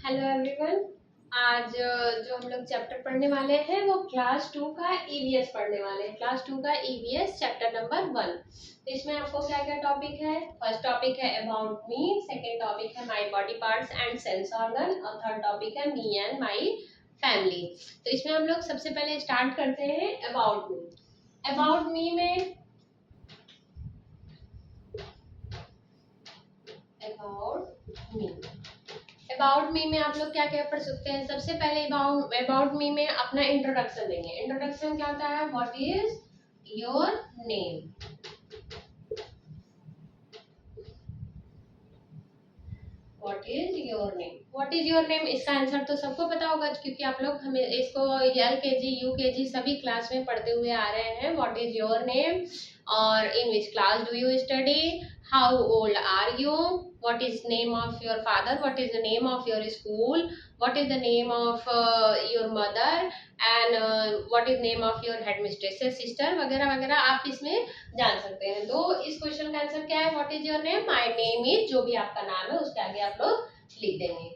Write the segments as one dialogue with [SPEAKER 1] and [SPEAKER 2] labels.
[SPEAKER 1] Hello everyone. आज जो हम लोग चैप्टर पढ़ने वाले हैं वो क्लास 2 का ईवीएस पढ़ने वाले हैं। क्लास 2 का ईवीएस चैप्टर नंबर 1। तो इसमें आपको क्या क्या टॉपिक है? फर्स्ट टॉपिक है अबाउट मी, सेकंड टॉपिक है my body parts and sense organ और थर्ड टॉपिक है मी एंड माय फैमिली। तो इसमें हम लोग सबसे पहले स्टार्ट करते हैं अबाउट मी। अबाउट मी में अबाउट मी में आप लोग क्या क्या पढ़ सकते हैं? सबसे पहले अबाउट मी में अपना इंट्रोडक्शन देंगे। इंट्रोडक्शन क्या होता है? What is your name. What is your name, what is your name, इसका आंसर तो सबको पता होगा क्योंकि आप लोग हमें इसको एलकेजी यूकेजी सभी क्लास में पढ़ते हुए आ रहे हैं। व्हाट इज योर नेम और in which class do you study, how old are you, what is name of your father, what is the name of your school, what is the name of your mother and what is name of your headmistress sister वगैरह वगैरह आप इसमें जान सकते हैं। तो इस question का आंसर क्या है? What is your name, my name is, जो भी आपका नाम है उसके आगे आप लोग लिख देंगे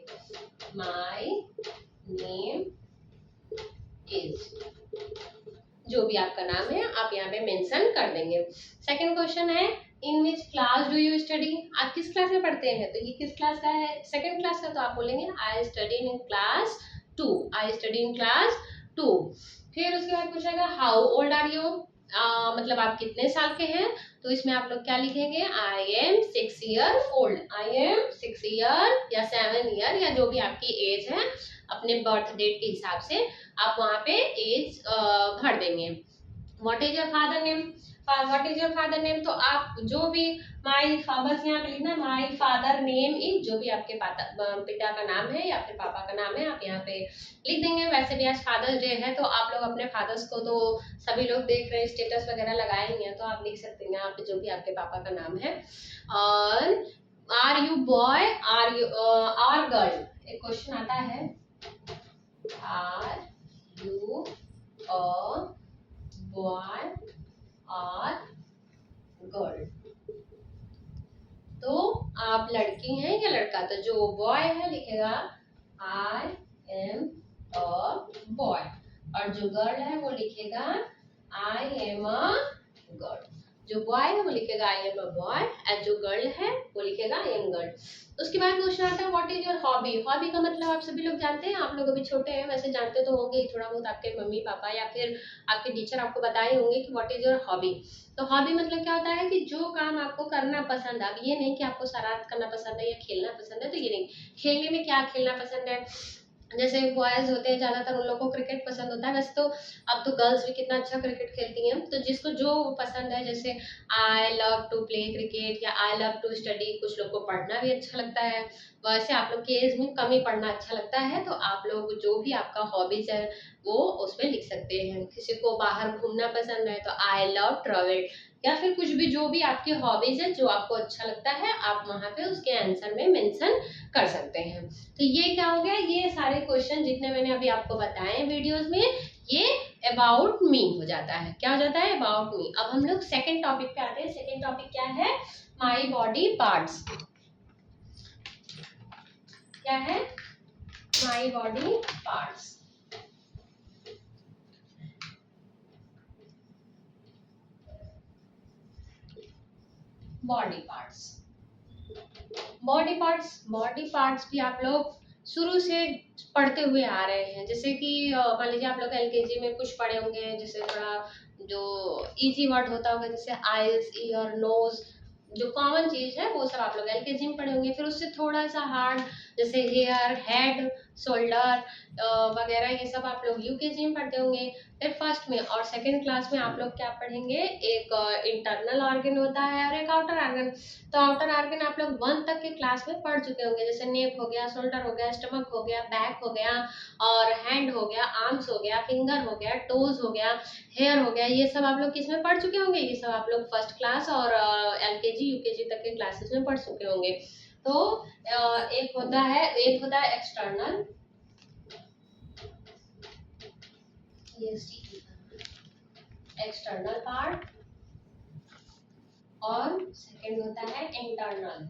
[SPEAKER 1] माय नेम इज, जो भी आपका नाम है आप यहाँ पे मेंशन कर देंगे। सेकंड क्वेश्चन है in which class do you study, आप किस क्लास में पढ़ते हैं? तो ये किस क्लास का है? सेकंड क्लास का, तो आप बोलेंगे I study in class 2, I study in class 2। फिर उसके बाद पूछेगा हाउ ओल्ड आर यू, मतलब आप कितने साल के हैं? तो इसमें आप लोग क्या लिखेंगे? I am 6 year old, I am 6 year या 7 ईयर या जो भी आपकी एज है अपने बर्थ डेट के हिसाब से आप वहाँ पे एज भर देंगे। What is your father name, what is your father name, तो आप जो भी माई बस यहाँ पे लिखना माई फादर नेम इज, जो भी आपके पिता का नाम है या फिर पापा का नाम है आप यहाँ पे लिख देंगे। वैसे भी आज फादर्स डे है तो आप लोग अपने फादर्स को तो सभी लोग देख रहे हैं, स्टेटस वगैरह लगाए हैं, तो आप लिख सकते हैं आप जो भी आपके पापा का नाम है। और are you boy, are you or girl, एक क्वेश्चन आता है आर यू अ बॉय और गर्ल, तो आप लड़की हैं या लड़का? तो जो बॉय है लिखेगा आई एम अ बॉय और जो गर्ल है वो लिखेगा आई एम अ गर्ल। जो बॉय है वो लिखेगा आई एम अ बॉय और जो गर्ल है वो लिखेगा आई एम गर्ल। उसके बाद क्वेश्चन आता है what is your hobby. Hobby का मतलब आप सभी लोग जानते हैं, आप लोग अभी छोटे हैं वैसे जानते तो होंगे थोड़ा बहुत, आपके मम्मी पापा या फिर आपके टीचर आपको बताए होंगे कि व्हाट इज योर हॉबी। तो हॉबी मतलब क्या होता है कि जो काम आपको करना पसंद है। अब ये नहीं कि आपको शरारत करना पसंद है या खेलना पसंद है, तो ये नहीं। खेलने में क्या खेलना पसंद है? जैसे बॉयज होते हैं ज्यादातर उन लोगों को क्रिकेट पसंद होता है, वैसे तो अब तो गर्ल्स भी कितना अच्छा क्रिकेट खेलती हैं। तो जिसको जो पसंद है, जैसे I love to play cricket या आई लव टू स्टडी, कुछ लोग को पढ़ना भी अच्छा लगता है। वैसे आप लोग के एज में कम ही पढ़ना अच्छा लगता है, तो आप लोग जो भी आपका हॉबीज है वो उसमें लिख सकते हैं। किसी को बाहर घूमना पसंद है तो आई लव ट्रेवल, या फिर कुछ भी जो भी आपकी हॉबीज है जो आपको अच्छा लगता है आप वहां पे उसके आंसर में मेंशन कर सकते हैं। तो ये क्या हो गया, ये सारे क्वेश्चन जितने मैंने अभी आपको बताए वीडियोस में ये अबाउट मी हो जाता है। क्या हो जाता है? About me. अब हम लोग सेकंड टॉपिक पे आते हैं। सेकंड टॉपिक क्या है? My body parts. क्या है? My body parts. Body parts, body parts, body parts भी आप लोग शुरू से पढ़ते हुए आ रहे हैं। जैसे कि मान लीजिए आप लोग एलकेजी में कुछ पढ़े होंगे, जैसे थोड़ा जो इजी वर्ड होता होगा जैसे आईज, ईयर, नोज, जो कॉमन चीज है वो सब आप लोग एलकेजी में पढ़े होंगे। फिर उससे थोड़ा सा हार्ड जैसे हेयर, हेड, शोल्डर वगैरह ये सब आप लोग यूकेजी में पढ़ते होंगे। फिर फर्स्ट में और सेकंड क्लास में आप लोग क्या पढ़ेंगे? एक इंटरनल ऑर्गन होता है और एक आउटर ऑर्गन। तो आउटर ऑर्गन आप लोग 1 तक के क्लास में पढ़ चुके होंगे, जैसे नेक हो गया, शोल्डर हो गया, स्टमक हो गया, बैक हो गया और हैंड हो गया, आर्म्स हो गया, फिंगर हो गया, टोज हो गया, हेयर हो गया। ये सब आप लोग किस में पढ़ चुके होंगे? ये सब आप लोग फर्स्ट क्लास और एलकेजी यूकेजी तक के क्लासेस में पढ़ चुके होंगे। तो एक होता है एक्सटर्नल, एक्सटर्नल पार्ट और सेकंड होता है इंटरनल,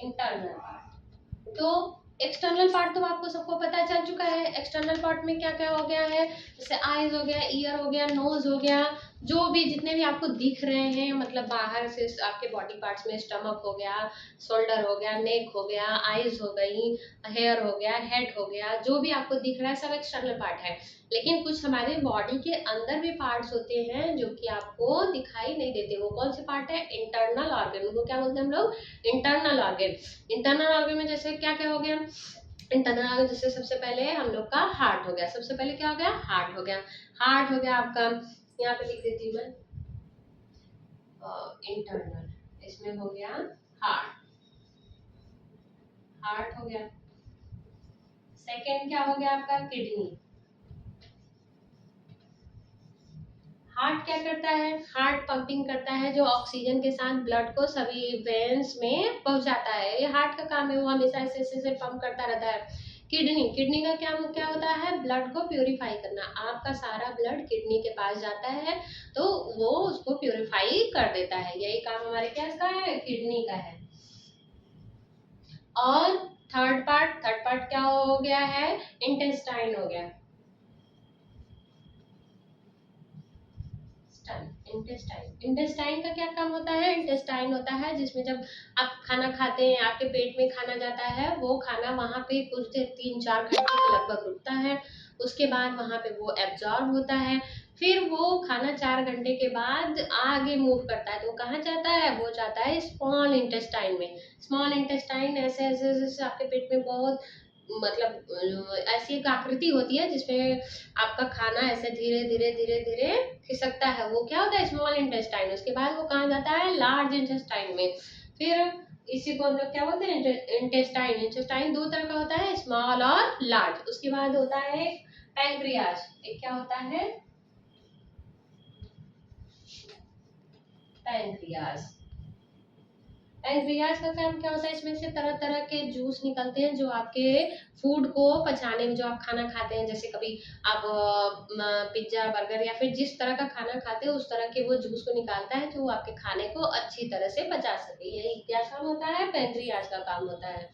[SPEAKER 1] इंटरनल पार्ट। तो एक्सटर्नल पार्ट तो आपको सबको पता चल चुका है। एक्सटर्नल पार्ट में क्या क्या हो गया है, जैसे आईज हो गया, ईयर हो गया, नोज हो गया, जो भी जितने भी आपको दिख रहे हैं, मतलब बाहर से आपके बॉडी पार्ट्स में स्टमक हो गया, शोल्डर हो गया, नेक हो गया, आईज हो गई, हेयर हो गया, हेड हो गया, जो भी आपको दिख रहा है सब एक्सटर्नल पार्ट है। लेकिन कुछ हमारे बॉडी के अंदर भी पार्ट्स होते हैं जो कि आपको दिखाई नहीं देते। वो कौन से पार्ट है? Internal organ. उनको क्या बोलते हैं हम लोग? Internal organ. इंटरनल ऑर्गन में जैसे क्या क्या हो गया? इंटरनल ऑर्गन जैसे सबसे पहले हम लोग का हार्ट हो गया। सबसे पहले क्या हो गया? हार्ट हो गया। हार्ट हो गया आपका, यहाँ पे लिख देती हूँ मैं, इंटरनल, इसमें हो गया हार्ट, हार्ट हो गया। सेकेंड क्या हो गया आपका? किडनी। हार्ट क्या करता है? हार्ट पंपिंग करता है, जो ऑक्सीजन के साथ ब्लड को सभी वेन्स में पहुंचाता है। ये हार्ट का काम है, वो हमेशा ऐसे ऐसे पंप करता रहता है। किडनी, किडनी का क्या क्या होता है? ब्लड को प्यूरिफाई करना। आपका सारा ब्लड किडनी के पास जाता है तो वो उसको प्यूरिफाई कर देता है। यही काम हमारे क्या का है? किडनी का है। और थर्ड पार्ट क्या हो गया है? इंटेस्टाइन हो गया। इंटेस्टाइन का क्या काम होता है? इंटेस्टाइन होता है जिसमें जब आप खाना खाते हैं, आपके पेट में खाना जाता है, वो खाना वहां पे कुछ देर 3-4 घंटे के लगभग रुकता है। उसके बाद वहां पे वो एब्जॉर्ब होता है। फिर वो खाना 4 घंटे के बाद आगे मूव करता है। तो कहाँ जाता है? वो जाता है स्मॉल इंटेस्टाइन में। स्मॉल इंटेस्टाइन ऐसे ऐसे ऐसे आपके पेट में बहुत, मतलब ऐसी एक आकृति होती है जिसमें आपका खाना ऐसे धीरे धीरे धीरे धीरे खिसकता है। वो क्या होता है? Small intestine. उसके बाद वो कहाँ जाता है? लार्ज इंटेस्टाइन में। फिर इसी को हम लोग क्या बोलते हैं? इंटेस्टाइन। इंटेस्टाइन दो तरह का होता है, स्मॉल और लार्ज। उसके बाद होता है पैंक्रियाज। एक क्या होता है? पैंक्रियाज। पैंक्रियाज का काम क्या होता है? इसमें से तरह तरह के जूस निकलते हैं जो आपके फूड को पचाने में, जो आप खाना खाते हैं, जैसे कभी आप पिज्जा, बर्गर या फिर जिस तरह का खाना खाते हैं उस तरह के वो जूस को निकालता है, जो वो आपके खाने को अच्छी तरह से पचा सके। यही क्या काम होता है? पैंक्रियाज का काम होता है।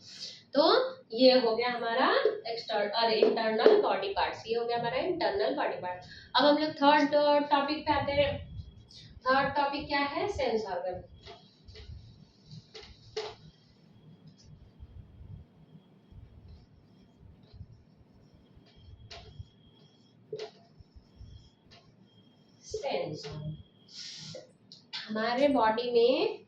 [SPEAKER 1] तो ये हो गया हमारा एक्सटर्नल और इंटरनल बॉडी पार्ट्स। ये हो गया हमारा इंटरनल बॉडी पार्ट। अब हम लोग थर्ड टॉपिक पे आते हैं। थर्ड टॉपिक क्या है? Sense organ. सेंस। हमारे बॉडी में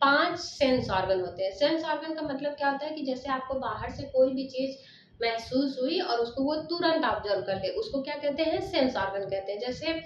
[SPEAKER 1] 5 सेंस ऑर्गन होते हैं। सेंस ऑर्गन का मतलब क्या होता है कि जैसे आपको बाहर से कोई भी चीज महसूस हुई और उसको वो तुरंत ऑब्जर्व कर ले, उसको क्या कहते हैं? सेंस ऑर्गन कहते हैं। जैसे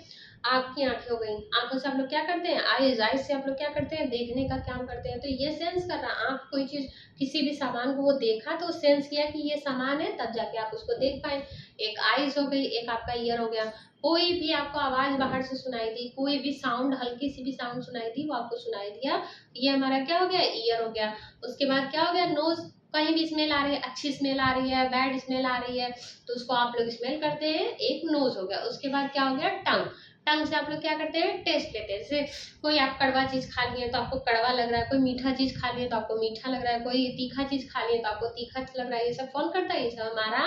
[SPEAKER 1] आपकी आंखें हो गई, आंखों से आप लोग क्या करते हैं? आईज से आप लोग क्या करते हैं? देखने का काम करते हैं। तो ये सेंस कर रहा, आंख कोई चीज, किसी भी सामान को वो देखा तो सेंस किया कि ये सामान है, तब जाके आप उसको देख पाए। एक आईज हो गई, एक आपका ईयर हो गया। कोई भी आपको आवाज बाहर से सुनाई दी, कोई भी साउंड, हल्की सी भी साउंड सुनाई दी, वो आपको सुनाई दिया, ये हमारा क्या हो गया? ईयर हो गया। उसके बाद क्या हो गया? नोज। कहीं भी स्मेल आ रही है, अच्छी स्मेल आ रही है, बैड स्मेल आ रही है, तो उसको आप लोग स्मेल करते हैं, एक नोज हो गया। उसके बाद क्या हो गया? टंग। टंग से आप लोग क्या करते हैं? टेस्ट लेते हैं। जैसे कोई आप कड़वा चीज खा लिए तो आपको कड़वा लग रहा है, कोई मीठा चीज खा लिए तो आपको मीठा लग रहा है, कोई तीखा चीज खा लिए तो आपको तीखा लग रहा है। ये सब कौन करता है? ये सब हमारा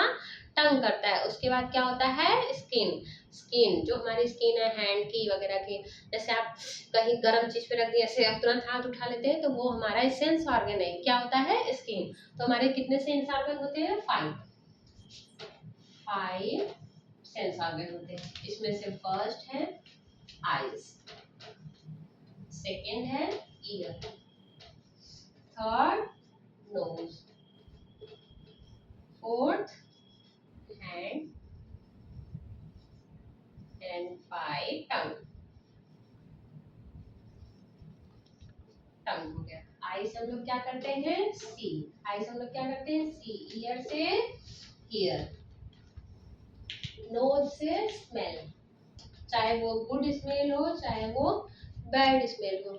[SPEAKER 1] टंग करता है। उसके बाद क्या होता है? स्किन। स्किन, जो हमारी स्किन है हैंड की वगैरह की, जैसे आप कहीं गर्म चीज पे रख दिया, ऐसे आप तुरंत हाथ उठा लेते हैं, तो वो हमारा सेंस ऑर्गन है। क्या होता है? स्किन। तो हमारे कितने सेंस ऑर्गन होते हैं? 5। 5 सेंस ऑर्गन होते हैं। इसमें से फर्स्ट है आईज, सेकेंड है ear, third nose, fourth hand, and 5 tongue. Tongue हो गया। आई से हम लोग क्या करते हैं? सी। आई से हम लोग क्या करते हैं? सी। ईयर से ईयर, नोज से स्मेल, चाहे वो गुड स्मेल हो चाहे वो बैड स्मेल हो।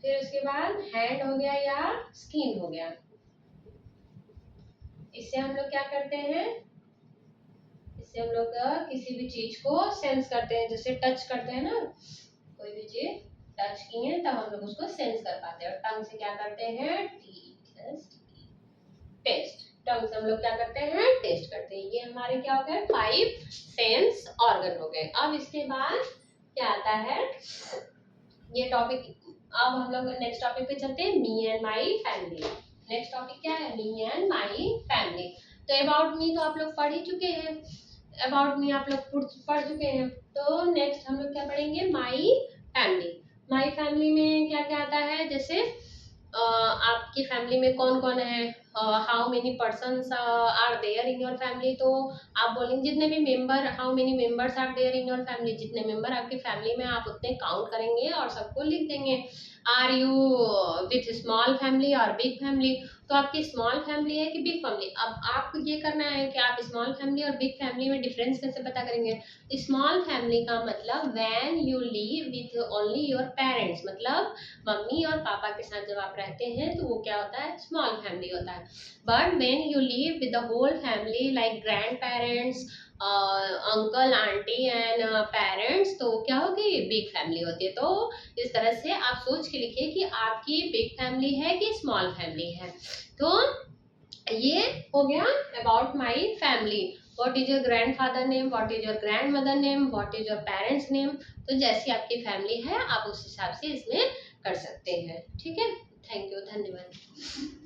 [SPEAKER 1] फिर उसके बाद हैंड हो गया या स्किन हो गया। इससे हम लोग क्या करते हैं? इससे हम लोग किसी भी चीज को सेंस करते हैं, जैसे टच करते हैं ना, कोई भी चीज टच किए तब हम लोग उसको सेंस कर पाते हैं। और टंग से क्या करते हैं, टेस्ट। टंग से हम लोग क्या करते हैं, टेस्ट करते हैं। ये हमारे क्या हो गए, 5 सेंस ऑर्गन हो गए। अब इसके बाद क्या आता है ये टॉपिक, अब हम लोग नेक्स्ट टॉपिक पे चलते हैं, me and my family. Next topic क्या है, मी एंड माई फैमिली। तो अबाउट मी तो आप लोग पढ़ ही चुके हैं, अबाउट मी आप लोग पढ़ चुके हैं। तो नेक्स्ट हम लोग क्या पढ़ेंगे, माई फैमिली। माई फैमिली में क्या क्या आता है, जैसे आपकी फैमिली में कौन कौन है, how many persons are there in your family. तो आप बोलेंगे जितने भी member, how many members are there in your family, जितने मेंबर आपकी फैमिली में आप उतने काउंट करेंगे और सबको लिख देंगे। Are you with small family और बिग फैमिली, तो आपकी स्मॉल फैमिली है कि बिग फैमिली। अब आपको ये करना है कि आप स्मॉल फैमिली और बिग फैमिली में डिफरेंस कैसे पता करेंगे। स्मॉल फैमिली का मतलब when you live with only your parents, मतलब मम्मी और पापा के साथ जब आप रहते हैं तो वो क्या होता है, स्मॉल फैमिली होता है। But when you live with the whole family like grandparents, uncle aunty and parents, तो क्या होगी, बिग फैमिली होती है। तो इस तरह से आप सोच के लिखिए कि आपकी बिग फैमिली है कि स्मॉल फैमिली है। तो ये हो गया about my family. What is your grandfather name, what is your grandmother name, what is your parents name. तो जैसी आपकी फैमिली है आप उस हिसाब से इसमें कर सकते हैं। ठीक है, थैंक यू, धन्यवाद।